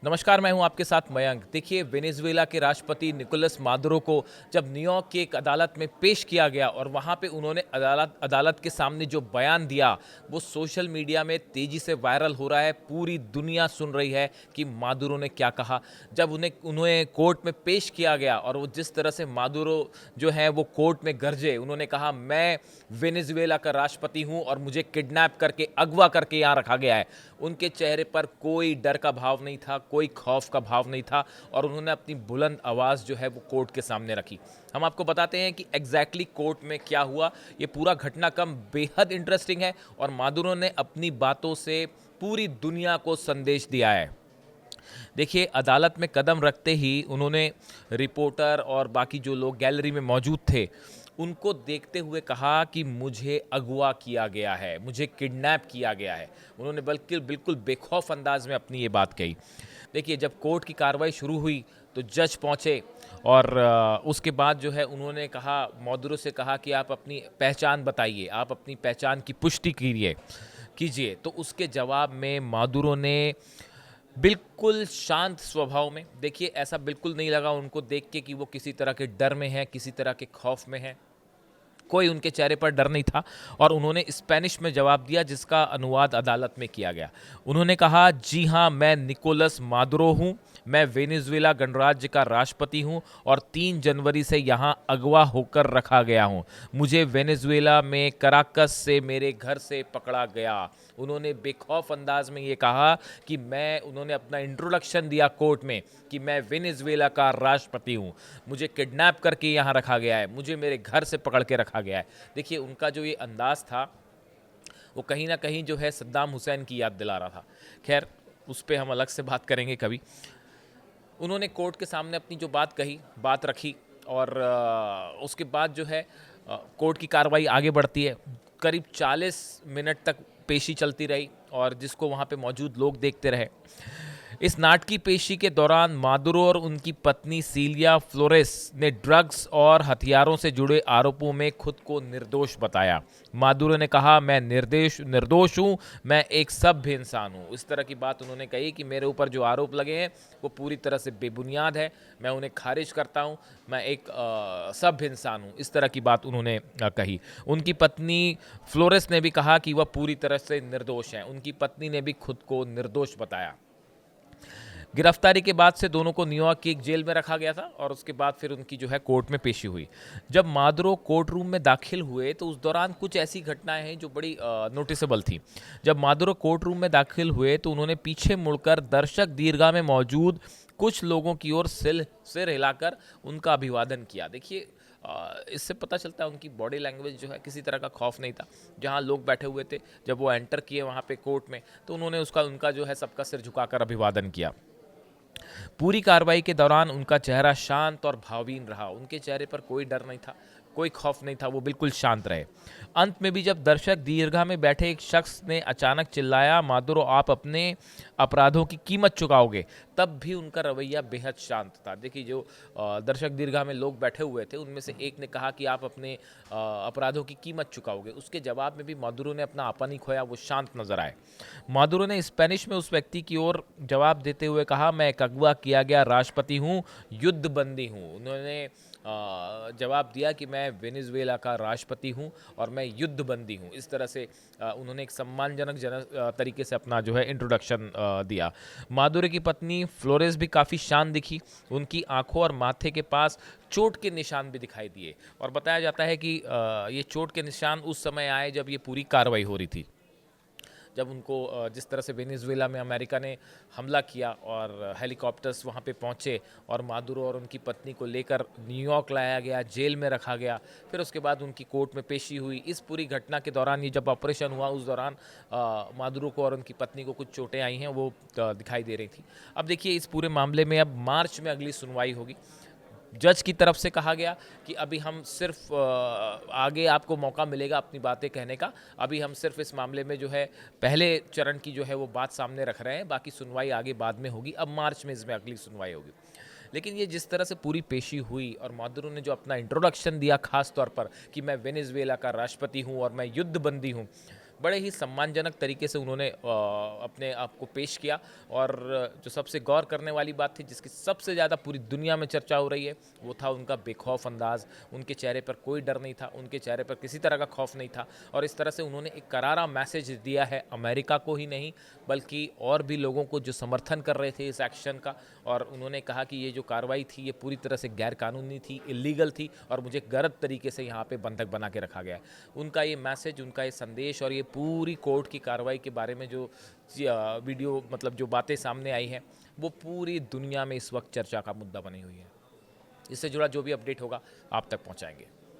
नमस्कार, मैं हूं आपके साथ मयंक। देखिए, वेनेजुएला के राष्ट्रपति निकोलस मादुरो को जब न्यूयॉर्क की एक अदालत में पेश किया गया और वहां पे उन्होंने अदालत के सामने जो बयान दिया, वो सोशल मीडिया में तेजी से वायरल हो रहा है। पूरी दुनिया सुन रही है कि मादुरो ने क्या कहा। जब उन्हें कोर्ट में पेश किया गया और वो जिस तरह से मादुरो जो है वो कोर्ट में गरजे, उन्होंने कहा, मैं वेनेजुएला का राष्ट्रपति हूं और मुझे किडनैप करके, अगवा करके यहाँ रखा गया है। उनके चेहरे पर कोई डर का भाव नहीं था, कोई खौफ का भाव नहीं था और उन्होंने अपनी बुलंद आवाज़ जो है वो कोर्ट के सामने रखी। हम आपको बताते हैं कि एग्जैक्टली कोर्ट में क्या हुआ। ये पूरा घटनाक्रम बेहद इंटरेस्टिंग है और मादुरो ने अपनी बातों से पूरी दुनिया को संदेश दिया है। देखिए, अदालत में कदम रखते ही उन्होंने रिपोर्टर और बाकी जो लोग गैलरी में मौजूद थे, उनको देखते हुए कहा कि मुझे अगवा किया गया है, मुझे किडनैप किया गया है। उन्होंने बल्कि बिल्कुल बेखौफ अंदाज में अपनी ये बात कही। देखिए, जब कोर्ट की कार्रवाई शुरू हुई तो जज पहुंचे और उसके बाद जो है उन्होंने कहा, मादुरो से कहा कि आप अपनी पहचान बताइए, आप अपनी पहचान की पुष्टि कीजिए। तो उसके जवाब में मादुरो ने बिल्कुल शांत स्वभाव में, देखिए ऐसा बिल्कुल नहीं लगा उनको देख के कि वो किसी तरह के डर में है, किसी तरह के खौफ में है। कोई उनके चेहरे पर डर नहीं था और उन्होंने स्पेनिश में जवाब दिया, जिसका अनुवाद अदालत में किया गया। उन्होंने कहा, जी हाँ, मैं निकोलस मादुरो हूँ, मैं वेनेजुएला गणराज्य का राष्ट्रपति हूँ और 3 जनवरी से यहाँ अगवा होकर रखा गया हूँ। मुझे वेनेजुएला में कराकस से मेरे घर से पकड़ा गया। उन्होंने बेखौफ अंदाज में ये कहा कि उन्होंने अपना इंट्रोडक्शन दिया कोर्ट में कि मैं वेनेजुएला का राष्ट्रपति हूँ, मुझे किडनैप करके यहाँ रखा गया है, मुझे मेरे घर से पकड़ के रखा गया है। देखिए, उनका जो ये अंदाज था वो कहीं ना कहीं जो है सद्दाम हुसैन की याद दिला रहा था। खैर, उस पर हम अलग से बात करेंगे कभी। उन्होंने कोर्ट के सामने अपनी जो बात रखी और उसके बाद जो है कोर्ट की कार्रवाई आगे बढ़ती है। करीब 40 मिनट तक पेशी चलती रही और जिसको वहाँ पे मौजूद लोग देखते रहे। इस नाटकीय पेशी के दौरान मादुरो और उनकी पत्नी सीलिया फ्लोरेस ने ड्रग्स और हथियारों से जुड़े आरोपों में खुद को निर्दोष बताया। मादुरो ने कहा, मैं निर्दोष हूं, मैं एक सभ्य इंसान हूं। इस तरह की बात उन्होंने कही कि मेरे ऊपर जो आरोप लगे हैं वो पूरी तरह से बेबुनियाद है, मैं उन्हें खारिज करता हूं, मैं एक सभ्य इंसान हूं। इस तरह की बात उन्होंने कही। उनकी पत्नी फ्लोरेस ने भी कहा कि वह पूरी तरह से निर्दोष हैं। उनकी पत्नी ने भी खुद को निर्दोष बताया। गिरफ्तारी के बाद से दोनों को न्यूयॉर्क की एक जेल में रखा गया था और उसके बाद फिर उनकी जो है कोर्ट में पेशी हुई। जब मादुरो कोर्ट रूम में दाखिल हुए तो उस दौरान कुछ ऐसी घटनाएं हैं जो बड़ी नोटिसेबल थी। जब मादुरो कोर्ट रूम में दाखिल हुए तो उन्होंने पीछे मुड़कर दर्शक दीर्घा में मौजूद कुछ लोगों की ओर सिर हिलाकर उनका अभिवादन किया। देखिए, इससे पता चलता है उनकी बॉडी लैंग्वेज जो है, किसी तरह का खौफ नहीं था। जहां लोग बैठे हुए थे, जब वो एंटर किए वहां पे कोर्ट में, तो उन्होंने उनका जो है सबका सिर झुकाकर अभिवादन किया। पूरी कार्रवाई के दौरान उनका चेहरा शांत और भावहीन रहा। उनके चेहरे पर कोई डर नहीं था, कोई खौफ नहीं था, वो बिल्कुल शांत रहे। अंत में भी जब दर्शक दीर्घा में बैठे एक शख्स ने अचानक चिल्लाया, मादुरो, आप अपने अपराधों की कीमत चुकाओगे, तब भी उनका रवैया बेहद शांत था। देखिए, जो दर्शक दीर्घा में लोग बैठे हुए थे उनमें से एक ने कहा कि आप अपने अपराधों की कीमत चुकाओगे। उसके जवाब में भी मादुरो ने अपना आपा नहीं खोया, वो शांत नजर आए। मादुरो ने स्पेनिश में उस व्यक्ति की ओर जवाब देते हुए कहा, मैं एक अगवा किया गया राष्ट्रपति हूँ, युद्धबंदी हूँ। उन्होंने जवाब दिया कि मैं वेनेजुएला का राष्ट्रपति हूं और मैं युद्धबंदी हूं। इस तरह से उन्होंने एक सम्मानजनक तरीके से अपना जो है इंट्रोडक्शन दिया। मादुरो की पत्नी फ्लोरेस भी काफ़ी शांत दिखी। उनकी आंखों और माथे के पास चोट के निशान भी दिखाई दिए और बताया जाता है कि ये चोट के निशान उस समय आए जब ये पूरी कार्रवाई हो रही थी, जब उनको जिस तरह से वेनेजुएला में अमेरिका ने हमला किया और हेलीकॉप्टर्स वहाँ पे पहुँचे और मादुरो और उनकी पत्नी को लेकर न्यूयॉर्क लाया गया, जेल में रखा गया, फिर उसके बाद उनकी कोर्ट में पेशी हुई। इस पूरी घटना के दौरान, ये जब ऑपरेशन हुआ उस दौरान मादुरो को और उनकी पत्नी को कुछ चोटें आई हैं, वो दिखाई दे रही थी। अब देखिए, इस पूरे मामले में अब मार्च में अगली सुनवाई होगी। जज की तरफ से कहा गया कि अभी हम सिर्फ आगे आपको मौका मिलेगा अपनी बातें कहने का, अभी हम सिर्फ इस मामले में जो है पहले चरण की जो है वो बात सामने रख रहे हैं, बाकी सुनवाई आगे बाद में होगी। अब मार्च में इसमें अगली सुनवाई होगी। लेकिन ये जिस तरह से पूरी पेशी हुई और मादुरो ने जो अपना इंट्रोडक्शन दिया, खास तौर पर कि मैं वेनेजुएला का राष्ट्रपति हूँ और मैं युद्धबंदी हूँ, बड़े ही सम्मानजनक तरीके से उन्होंने अपने आप को पेश किया। और जो सबसे गौर करने वाली बात थी, जिसकी सबसे ज़्यादा पूरी दुनिया में चर्चा हो रही है, वो था उनका बेखौफ अंदाज़। उनके चेहरे पर कोई डर नहीं था, उनके चेहरे पर किसी तरह का खौफ नहीं था, और इस तरह से उन्होंने एक करारा मैसेज दिया है अमेरिका को ही नहीं, बल्कि और भी लोगों को जो समर्थन कर रहे थे इस एक्शन का। और उन्होंने कहा कि ये जो कार्रवाई थी, ये पूरी तरह से गैरकानूनी थी, इलीगल थी, और मुझे गलत तरीके से यहाँ पे बंधक बना के रखा गया है। उनका ये मैसेज, उनका ये संदेश और ये पूरी कोर्ट की कार्रवाई के बारे में जो वीडियो, मतलब जो बातें सामने आई हैं, वो पूरी दुनिया में इस वक्त चर्चा का मुद्दा बनी हुई है। इससे जुड़ा जो भी अपडेट होगा आप तक पहुँचाएंगे।